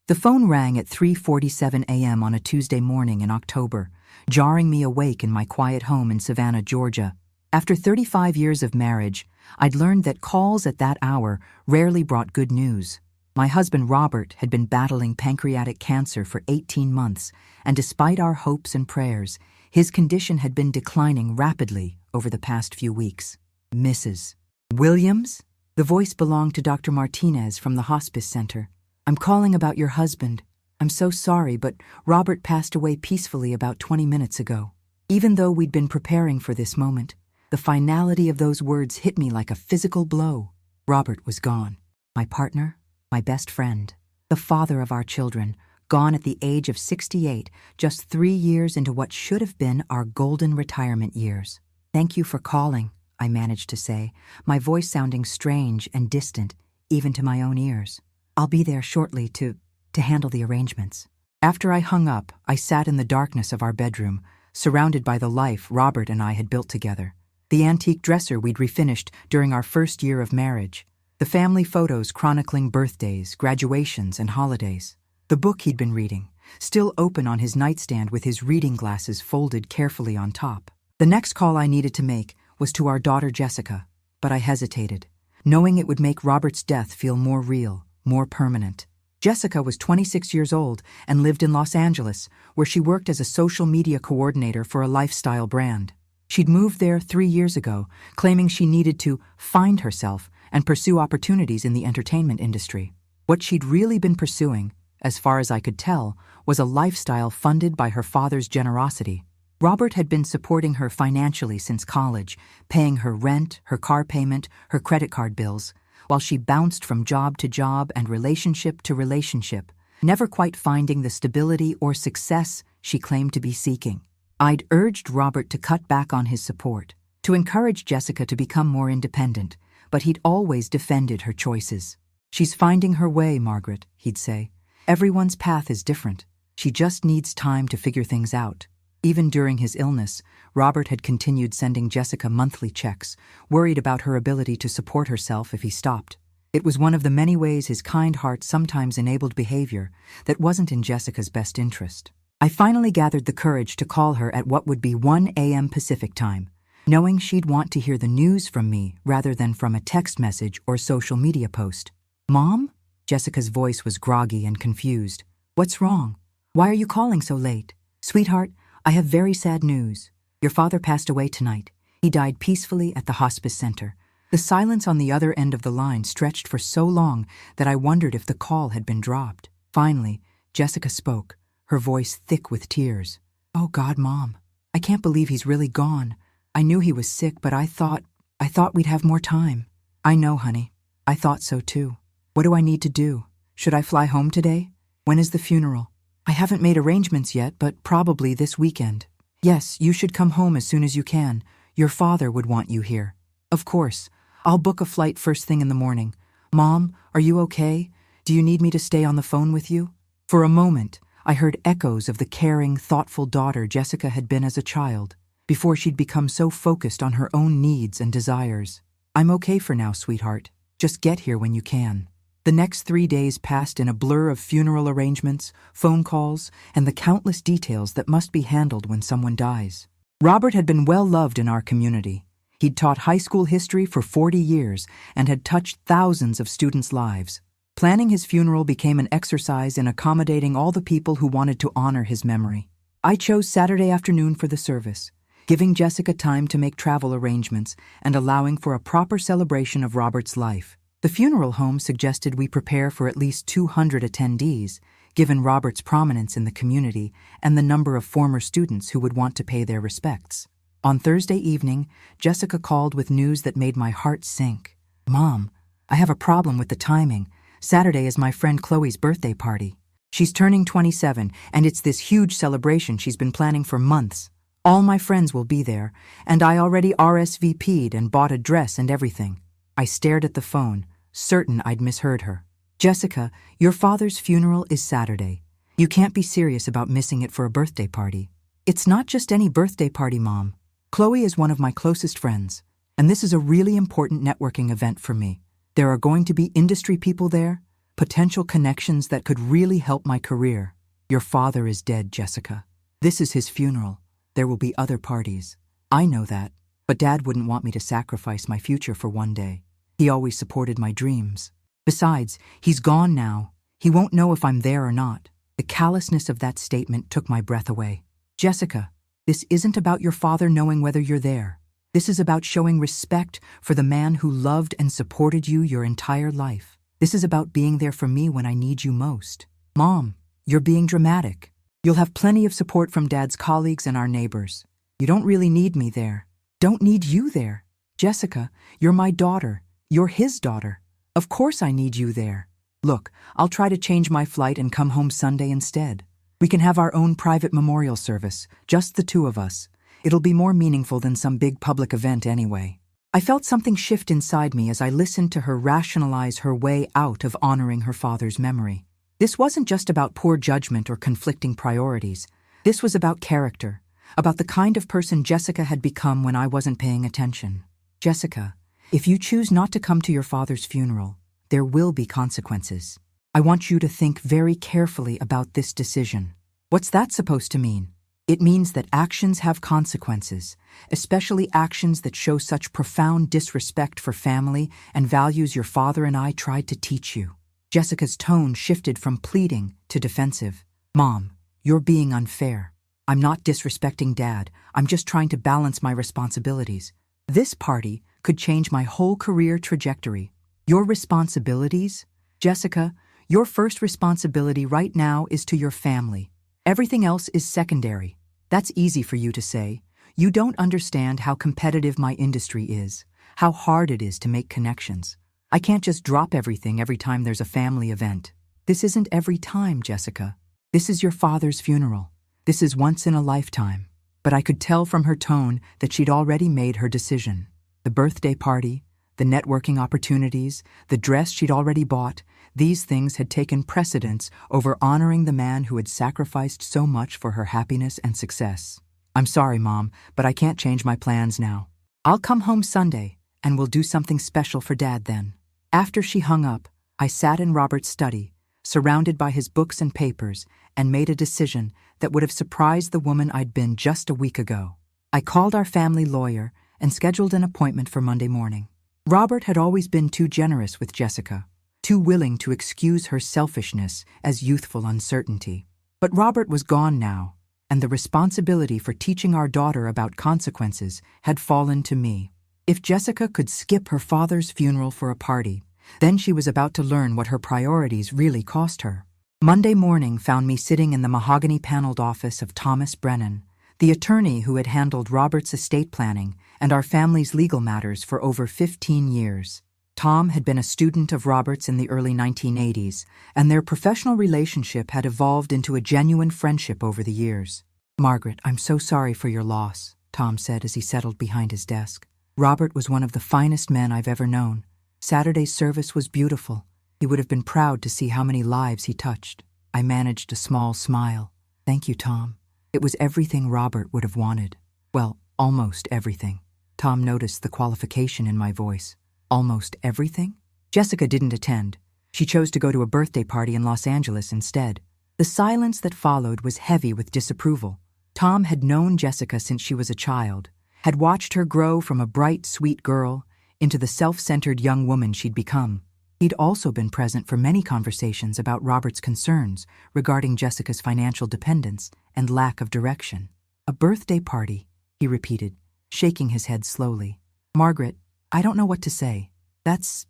The phone rang at 3:47 a.m. on a Tuesday morning in October, jarring me awake in my quiet home in Savannah, Georgia. After 35 years of marriage, I'd learned that calls at that hour rarely brought good news. My husband Robert had been battling pancreatic cancer for 18 months, and despite our hopes and prayers, his condition had been declining rapidly over the past few weeks. Mrs. Williams? The voice belonged to Dr. Martinez from the hospice center. "I'm calling about your husband. I'm so sorry, but Robert passed away peacefully about 20 minutes ago." Even though we'd been preparing for this moment, the finality of those words hit me like a physical blow. Robert was gone. My partner, my best friend, the father of our children, gone at the age of 68, just 3 years into what should have been our golden retirement years. "Thank you for calling," I managed to say, my voice sounding strange and distant, even to my own ears. "I'll be there shortly to handle the arrangements." After I hung up, I sat in the darkness of our bedroom, surrounded by the life Robert and I had built together. The antique dresser we'd refinished during our first year of marriage. The family photos chronicling birthdays, graduations, and holidays. The book he'd been reading, still open on his nightstand with his reading glasses folded carefully on top. The next call I needed to make was to our daughter Jessica, but I hesitated, knowing it would make Robert's death feel more real, more permanent. Jessica was 26 years old and lived in Los Angeles, where she worked as a social media coordinator for a lifestyle brand. She'd moved there 3 years ago, claiming she needed to find herself and pursue opportunities in the entertainment industry. What she'd really been pursuing, as far as I could tell, was a lifestyle funded by her father's generosity. Robert had been supporting her financially since college, paying her rent, her car payment, her credit card bills, while she bounced from job to job and relationship to relationship, never quite finding the stability or success she claimed to be seeking. I'd urged Robert to cut back on his support, to encourage Jessica to become more independent, but he'd always defended her choices. "She's finding her way, Margaret," he'd say. "Everyone's path is different. She just needs time to figure things out." Even during his illness, Robert had continued sending Jessica monthly checks, worried about her ability to support herself if he stopped. It was one of the many ways his kind heart sometimes enabled behavior that wasn't in Jessica's best interest. I finally gathered the courage to call her at what would be 1 a.m. Pacific time, knowing she'd want to hear the news from me rather than from a text message or social media post. "Mom?" Jessica's voice was groggy and confused. "What's wrong? Why are you calling so late?" "Sweetheart, I have very sad news. Your father passed away tonight. He died peacefully at the hospice center." The silence on the other end of the line stretched for so long that I wondered if the call had been dropped. Finally, Jessica spoke, her voice thick with tears. "Oh God, Mom, I can't believe he's really gone. I knew he was sick, but I thought we'd have more time." "I know, honey. I thought so too. What do I need to do? Should I fly home today? When is the funeral?" "I haven't made arrangements yet, but probably this weekend." "Yes, you should come home as soon as you can. Your father would want you here." "Of course. I'll book a flight first thing in the morning." "Mom, are you okay? Do you need me to stay on the phone with you?" For a moment, I heard echoes of the caring, thoughtful daughter Jessica had been as a child, before she'd become so focused on her own needs and desires. "I'm okay for now, sweetheart. Just get here when you can." The next 3 days passed in a blur of funeral arrangements, phone calls, and the countless details that must be handled when someone dies. Robert had been well loved in our community. He'd taught high school history for 40 years and had touched thousands of students' lives. Planning his funeral became an exercise in accommodating all the people who wanted to honor his memory. I chose Saturday afternoon for the service, giving Jessica time to make travel arrangements and allowing for a proper celebration of Robert's life. The funeral home suggested we prepare for at least 200 attendees, given Robert's prominence in the community and the number of former students who would want to pay their respects. On Thursday evening, Jessica called with news that made my heart sink. "Mom, I have a problem with the timing. Saturday is my friend Chloe's birthday party. She's turning 27, and it's this huge celebration she's been planning for months. All my friends will be there, and I already RSVP'd and bought a dress and everything." I stared at the phone, certain I'd misheard her. "Jessica, your father's funeral is Saturday. You can't be serious about missing it for a birthday party." "It's not just any birthday party, Mom. Chloe is one of my closest friends, and this is a really important networking event for me. There are going to be industry people there, Potential connections that could really help my career. Your father is dead, Jessica. This is his funeral. There will be other parties. I know that, but Dad wouldn't want me to sacrifice my future for one day. He always supported my dreams. Besides, he's gone now. He won't know if I'm there or not. The callousness of that statement took my breath away. Jessica, this isn't about your father knowing whether you're there. This is about showing respect for the man who loved and supported you your entire life. This is about being there for me when I need you most. Mom, you're being dramatic. You'll have plenty of support from Dad's colleagues and our neighbors. You don't really need me there. Don't need you there. Jessica, you're my daughter. You're his daughter. Of course I need you there. Look, I'll try to change my flight and come home Sunday instead. We can have our own private memorial service, just the two of us. It'll be more meaningful than some big public event anyway. I felt something shift inside me as I listened to her rationalize her way out of honoring her father's memory. This wasn't just about poor judgment or conflicting priorities. This was about character, about the kind of person Jessica had become when I wasn't paying attention. Jessica, if you choose not to come to your father's funeral, there will be consequences. I want you to think very carefully about this decision. What's that supposed to mean? It means that actions have consequences, especially actions that show such profound disrespect for family and values your father and I tried to teach you. Jessica's tone shifted from pleading to defensive. Mom, you're being unfair. I'm not disrespecting Dad. I'm just trying to balance my responsibilities. This party could change my whole career trajectory. Your responsibilities? Jessica, your first responsibility right now is to your family. Everything else is secondary. That's easy for you to say. You don't understand how competitive my industry is, how hard it is to make connections. I can't just drop everything every time there's a family event. This isn't every time, Jessica. This is your father's funeral. This is once in a lifetime. But I could tell from her tone that she'd already made her decision. The birthday party, the networking opportunities, the dress she'd already bought, these things had taken precedence over honoring the man who had sacrificed so much for her happiness and success. I'm sorry, Mom, but I can't change my plans now. I'll come home Sunday, and we'll do something special for Dad then. After she hung up, I sat in Robert's study, surrounded by his books and papers, and made a decision that would have surprised the woman I'd been just a week ago. I called our family lawyer and scheduled an appointment for Monday morning. Robert had always been too generous with Jessica, too willing to excuse her selfishness as youthful uncertainty. But Robert was gone now, and the responsibility for teaching our daughter about consequences had fallen to me. If Jessica could skip her father's funeral for a party, then she was about to learn what her priorities really cost her. Monday morning found me sitting in the mahogany-paneled office of Thomas Brennan, the attorney who had handled Robert's estate planning and our family's legal matters for over 15 years. Tom had been a student of Robert's in the early 1980s, and their professional relationship had evolved into a genuine friendship over the years. Margaret, I'm so sorry for your loss, Tom said as he settled behind his desk. Robert was one of the finest men I've ever known. Saturday's service was beautiful. He would have been proud to see how many lives he touched. I managed a small smile. Thank you, Tom. It was everything Robert would have wanted. Well, almost everything. Tom noticed the qualification in my voice. Almost everything? Jessica didn't attend. She chose to go to a birthday party in Los Angeles instead. The silence that followed was heavy with disapproval. Tom had known Jessica since she was a child, had watched her grow from a bright, sweet girl into the self-centered young woman she'd become. He'd also been present for many conversations about Robert's concerns regarding Jessica's financial dependence and lack of direction. A birthday party, he repeated, shaking his head slowly. Margaret, I don't know what to say. That's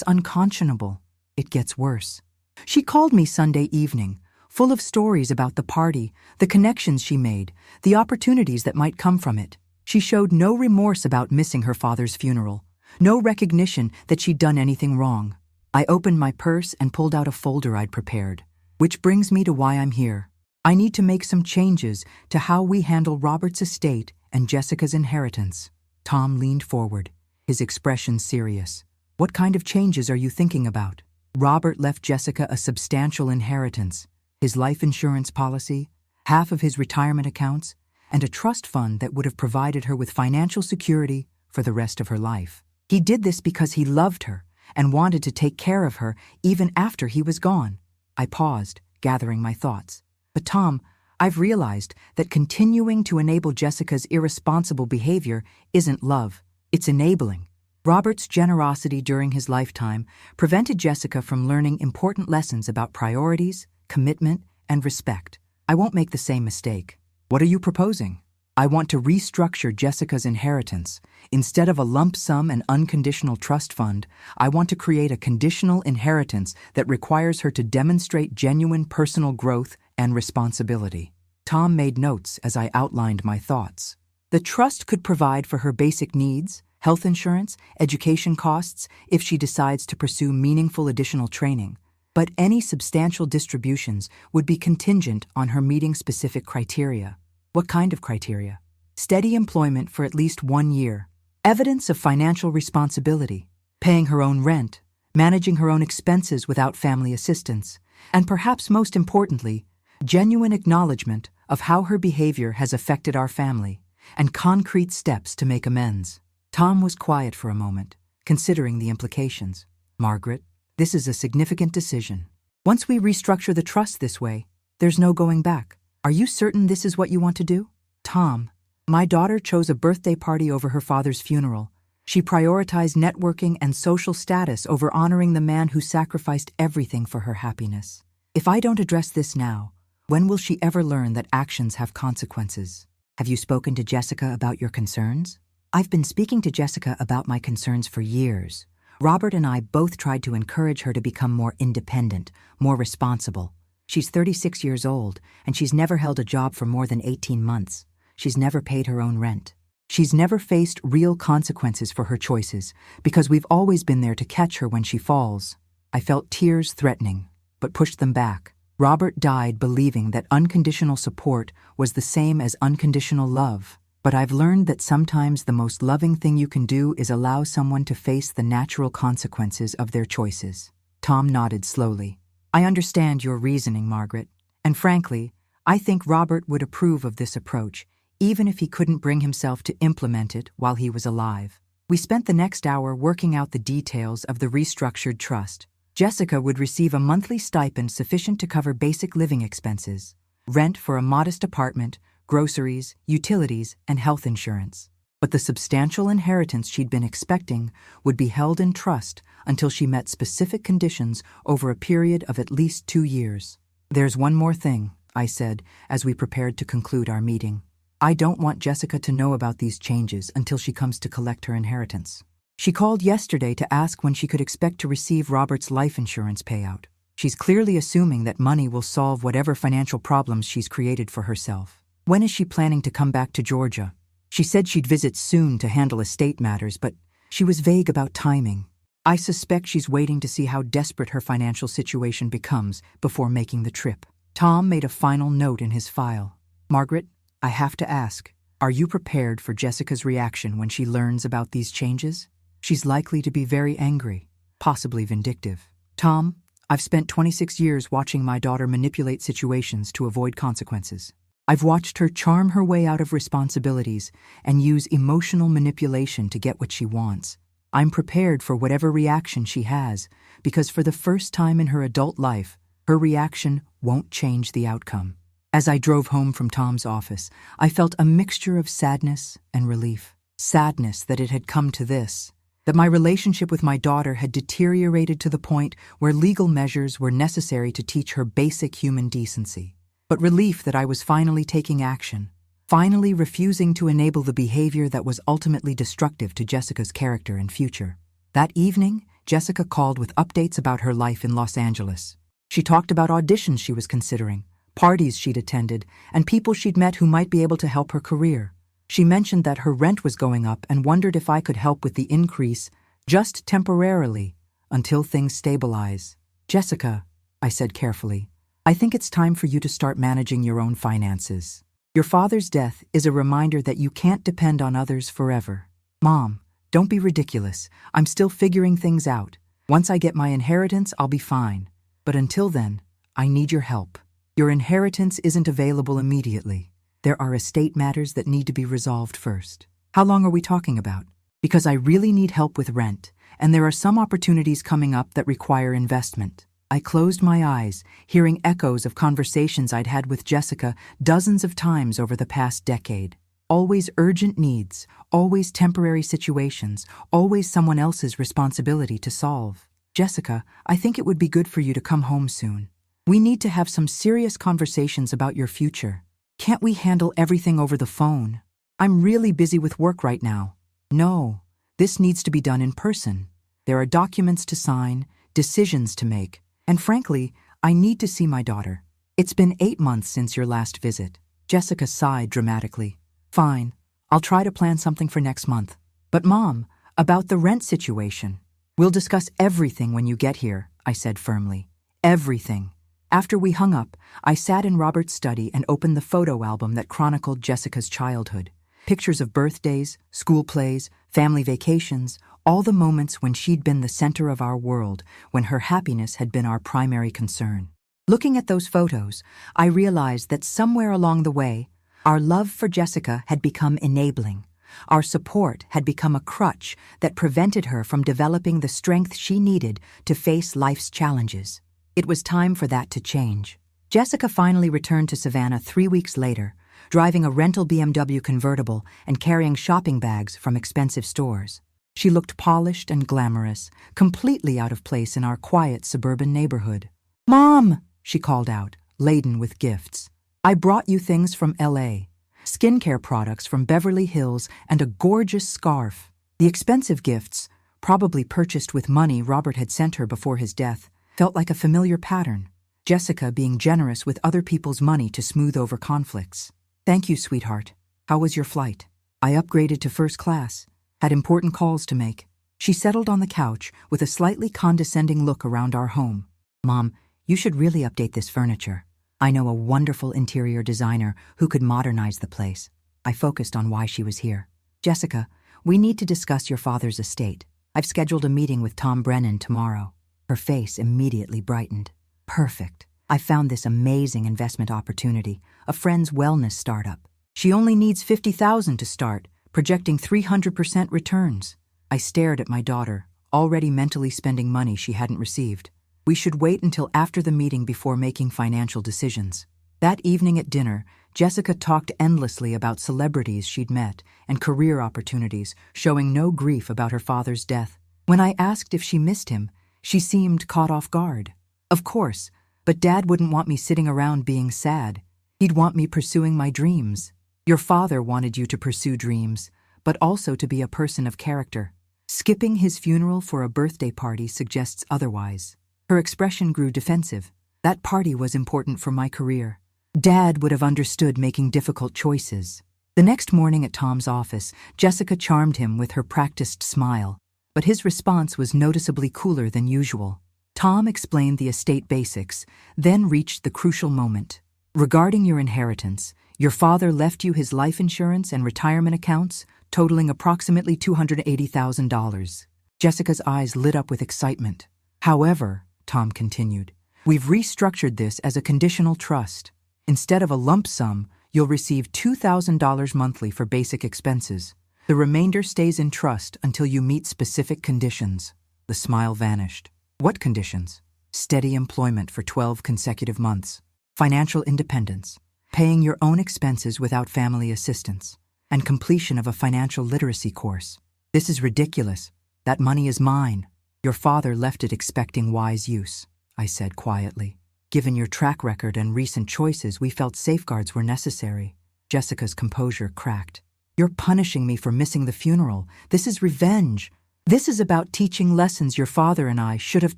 unconscionable. It gets worse. She called me Sunday evening, full of stories about the party, the connections she made, the opportunities that might come from it. She showed no remorse about missing her father's funeral, no recognition that she'd done anything wrong. I opened my purse and pulled out a folder I'd prepared. Which brings me to why I'm here. I need to make some changes to how we handle Robert's estate and Jessica's inheritance. Tom leaned forward, his expression serious. What kind of changes are you thinking about? Robert left Jessica a substantial inheritance, his life insurance policy, half of his retirement accounts, and a trust fund that would have provided her with financial security for the rest of her life. He did this because he loved her and wanted to take care of her even after he was gone. I paused, gathering my thoughts. But Tom, I've realized that continuing to enable Jessica's irresponsible behavior isn't love, it's enabling. Robert's generosity during his lifetime prevented Jessica from learning important lessons about priorities, commitment, and respect. I won't make the same mistake. What are you proposing? I want to restructure Jessica's inheritance. Instead of a lump sum and unconditional trust fund, I want to create a conditional inheritance that requires her to demonstrate genuine personal growth and responsibility. Tom made notes as I outlined my thoughts. The trust could provide for her basic needs, health insurance, education costs, if she decides to pursue meaningful additional training. But any substantial distributions would be contingent on her meeting specific criteria. What kind of criteria? Steady employment for at least 1 year, evidence of financial responsibility, paying her own rent, managing her own expenses without family assistance, and perhaps most importantly, genuine acknowledgement of how her behavior has affected our family, and concrete steps to make amends. Tom was quiet for a moment, considering the implications. Margaret, this is a significant decision. Once we restructure the trust this way, there's no going back. Are you certain this is what you want to do? Tom, my daughter chose a birthday party over her father's funeral. She prioritized networking and social status over honoring the man who sacrificed everything for her happiness. If I don't address this now, when will she ever learn that actions have consequences? Have you spoken to Jessica about your concerns? I've been speaking to Jessica about my concerns for years. Robert and I both tried to encourage her to become more independent, more responsible. She's 36 years old, and she's never held a job for more than 18 months. She's never paid her own rent. She's never faced real consequences for her choices, because we've always been there to catch her when she falls. I felt tears threatening, but pushed them back. Robert died believing that unconditional support was the same as unconditional love. But I've learned that sometimes the most loving thing you can do is allow someone to face the natural consequences of their choices. Tom nodded slowly. I understand your reasoning, Margaret, and frankly, I think Robert would approve of this approach, even if he couldn't bring himself to implement it while he was alive. We spent the next hour working out the details of the restructured trust. Jessica would receive a monthly stipend sufficient to cover basic living expenses, rent for a modest apartment, groceries, utilities, and health insurance. But the substantial inheritance she'd been expecting would be held in trust until she met specific conditions over a period of at least 2 years. There's one more thing, I said, as we prepared to conclude our meeting. I don't want Jessica to know about these changes until she comes to collect her inheritance. She called yesterday to ask when she could expect to receive Robert's life insurance payout. She's clearly assuming that money will solve whatever financial problems she's created for herself. When is she planning to come back to Georgia? She said she'd visit soon to handle estate matters, but she was vague about timing. I suspect she's waiting to see how desperate her financial situation becomes before making the trip. Tom made a final note in his file. Margaret, I have to ask, are you prepared for Jessica's reaction when she learns about these changes? She's likely to be very angry, possibly vindictive. Tom, I've spent 26 years watching my daughter manipulate situations to avoid consequences. I've watched her charm her way out of responsibilities and use emotional manipulation to get what she wants. I'm prepared for whatever reaction she has, because for the first time in her adult life, her reaction won't change the outcome. As I drove home from Tom's office, I felt a mixture of sadness and relief. Sadness that it had come to this, that my relationship with my daughter had deteriorated to the point where legal measures were necessary to teach her basic human decency. But relief that I was finally taking action, finally refusing to enable the behavior that was ultimately destructive to Jessica's character and future. That evening, Jessica called with updates about her life in Los Angeles. She talked about auditions she was considering, parties she'd attended, and people she'd met who might be able to help her career. She mentioned that her rent was going up and wondered if I could help with the increase, just temporarily, until things stabilize. Jessica, I said carefully, I think it's time for you to start managing your own finances. Your father's death is a reminder that you can't depend on others forever. Mom, don't be ridiculous. I'm still figuring things out. Once I get my inheritance, I'll be fine. But until then, I need your help. Your inheritance isn't available immediately. There are estate matters that need to be resolved first. How long are we talking about? Because I really need help with rent, and there are some opportunities coming up that require investment. I closed my eyes, hearing echoes of conversations I'd had with Jessica dozens of times over the past decade. Always urgent needs, always temporary situations, always someone else's responsibility to solve. Jessica, I think it would be good for you to come home soon. We need to have some serious conversations about your future. Can't we handle everything over the phone? I'm really busy with work right now. No, this needs to be done in person. There are documents to sign, decisions to make, and frankly, I need to see my daughter. It's been 8 months since your last visit. Jessica sighed dramatically. Fine, I'll try to plan something for next month. But Mom, about the rent situation. We'll discuss everything when you get here, I said firmly. Everything. After we hung up, I sat in Robert's study and opened the photo album that chronicled Jessica's childhood. Pictures of birthdays, school plays, family vacations, all the moments when she'd been the center of our world, when her happiness had been our primary concern. Looking at those photos, I realized that somewhere along the way, our love for Jessica had become enabling. Our support had become a crutch that prevented her from developing the strength she needed to face life's challenges. It was time for that to change. Jessica finally returned to Savannah 3 weeks later, driving a rental BMW convertible and carrying shopping bags from expensive stores. She looked polished and glamorous, completely out of place in our quiet suburban neighborhood. "Mom!" she called out, laden with gifts. "I brought you things from LA. Skincare products from Beverly Hills and a gorgeous scarf." The expensive gifts, probably purchased with money Robert had sent her before his death, felt like a familiar pattern. Jessica being generous with other people's money to smooth over conflicts. "Thank you, sweetheart. How was your flight?" "I upgraded to first class. Had important calls to make." She settled on the couch with a slightly condescending look around our home. "Mom, you should really update this furniture. I know a wonderful interior designer who could modernize the place." I focused on why she was here. "Jessica, we need to discuss your father's estate. I've scheduled a meeting with Tom Brennan tomorrow." Her face immediately brightened. "Perfect. I found this amazing investment opportunity, a friend's wellness startup. She only needs $50,000 to start, projecting 300% returns." I stared at my daughter, already mentally spending money she hadn't received. We should wait until after the meeting before making financial decisions. That evening at dinner, Jessica talked endlessly about celebrities she'd met and career opportunities, showing no grief about her father's death. When I asked if she missed him, she seemed caught off guard. "Of course, but Dad wouldn't want me sitting around being sad. He'd want me pursuing my dreams." "Your father wanted you to pursue dreams, but also to be a person of character. Skipping his funeral for a birthday party suggests otherwise." Her expression grew defensive. "That party was important for my career. Dad would have understood making difficult choices." The next morning at Tom's office, Jessica charmed him with her practiced smile, but his response was noticeably cooler than usual. Tom explained the estate basics, then reached the crucial moment. "Regarding your inheritance, your father left you his life insurance and retirement accounts, totaling approximately $280,000. Jessica's eyes lit up with excitement. "However," Tom continued, "we've restructured this as a conditional trust. Instead of a lump sum, you'll receive $2,000 monthly for basic expenses. The remainder stays in trust until you meet specific conditions." The smile vanished. "What conditions?" "Steady employment for 12 consecutive months, financial independence, paying your own expenses without family assistance, and completion of a financial literacy course." "This is ridiculous. That money is mine. Your father left it expecting wise use," I said quietly. "Given your track record and recent choices, we felt safeguards were necessary." Jessica's composure cracked. "You're punishing me for missing the funeral. This is revenge. This is about teaching lessons your father and I should have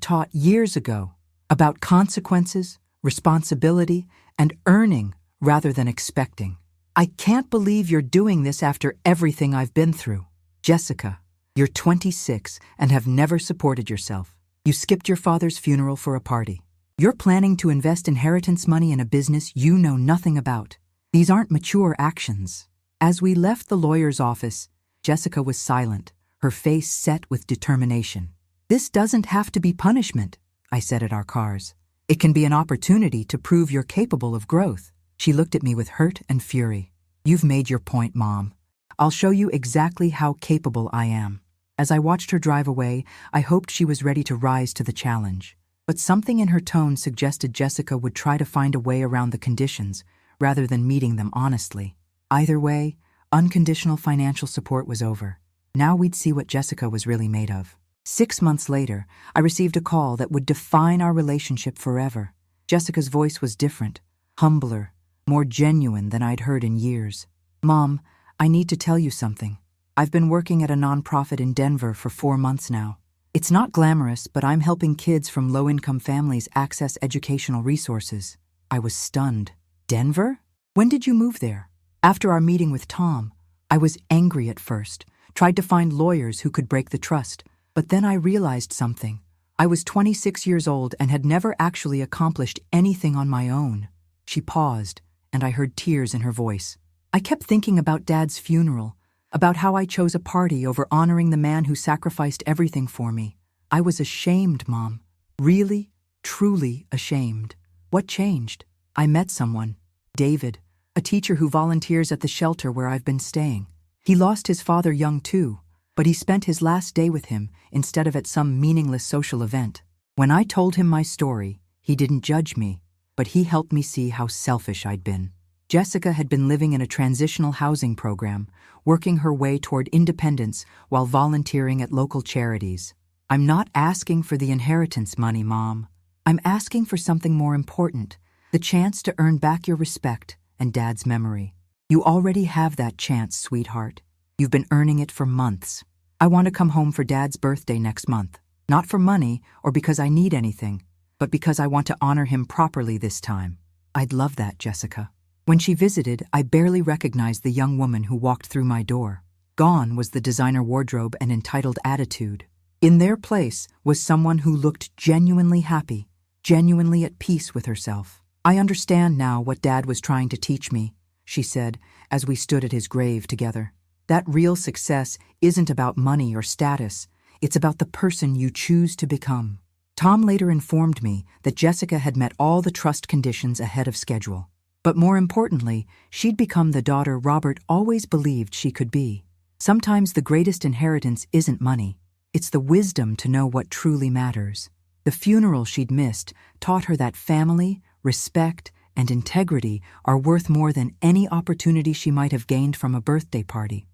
taught years ago. About consequences, responsibility, and earning rather than expecting. I can't believe you're doing this after everything I've been through. Jessica, you're 26 and have never supported yourself. You skipped your father's funeral for a party. You're planning to invest inheritance money in a business you know nothing about. These aren't mature actions." As we left the lawyer's office, Jessica was silent, her face set with determination. "This doesn't have to be punishment," I said at our cars. "It can be an opportunity to prove you're capable of growth." She looked at me with hurt and fury. "You've made your point, Mom. I'll show you exactly how capable I am." As I watched her drive away, I hoped she was ready to rise to the challenge. But something in her tone suggested Jessica would try to find a way around the conditions, rather than meeting them honestly. Either way, unconditional financial support was over. Now we'd see what Jessica was really made of. 6 months later, I received a call that would define our relationship forever. Jessica's voice was different, humbler, more genuine than I'd heard in years. "Mom, I need to tell you something. I've been working at a nonprofit in Denver for 4 months now. It's not glamorous, but I'm helping kids from low-income families access educational resources." I was stunned. "Denver? When did you move there?" After our meeting with Tom, I was angry at first, tried to find lawyers who could break the trust, but then I realized something. I was 26 years old and had never actually accomplished anything on my own. She paused, and I heard tears in her voice. I kept thinking about Dad's funeral, about how I chose a party over honoring the man who sacrificed everything for me. I was ashamed, Mom. Really, truly ashamed. What changed? I met someone, David, a teacher who volunteers at the shelter where I've been staying. He lost his father young too, but he spent his last day with him instead of at some meaningless social event. When I told him my story, he didn't judge me, but he helped me see how selfish I'd been. Jessica had been living in a transitional housing program, working her way toward independence while volunteering at local charities. "I'm not asking for the inheritance money, Mom. I'm asking for something more important, the chance to earn back your respect and Dad's memory. You already have that chance, sweetheart. You've been earning it for months. I want to come home for Dad's birthday next month, not for money or because I need anything, but because I want to honor him properly this time." "I'd love that, Jessica." When she visited, I barely recognized the young woman who walked through my door. Gone was the designer wardrobe and entitled attitude. In their place was someone who looked genuinely happy, genuinely at peace with herself. "I understand now what Dad was trying to teach me," she said as we stood at his grave together. "That real success isn't about money or status. It's about the person you choose to become." Tom later informed me that Jessica had met all the trust conditions ahead of schedule. But more importantly, she'd become the daughter Robert always believed she could be. Sometimes the greatest inheritance isn't money. It's the wisdom to know what truly matters. The funeral she'd missed taught her that family, respect, and integrity are worth more than any opportunity she might have gained from a birthday party.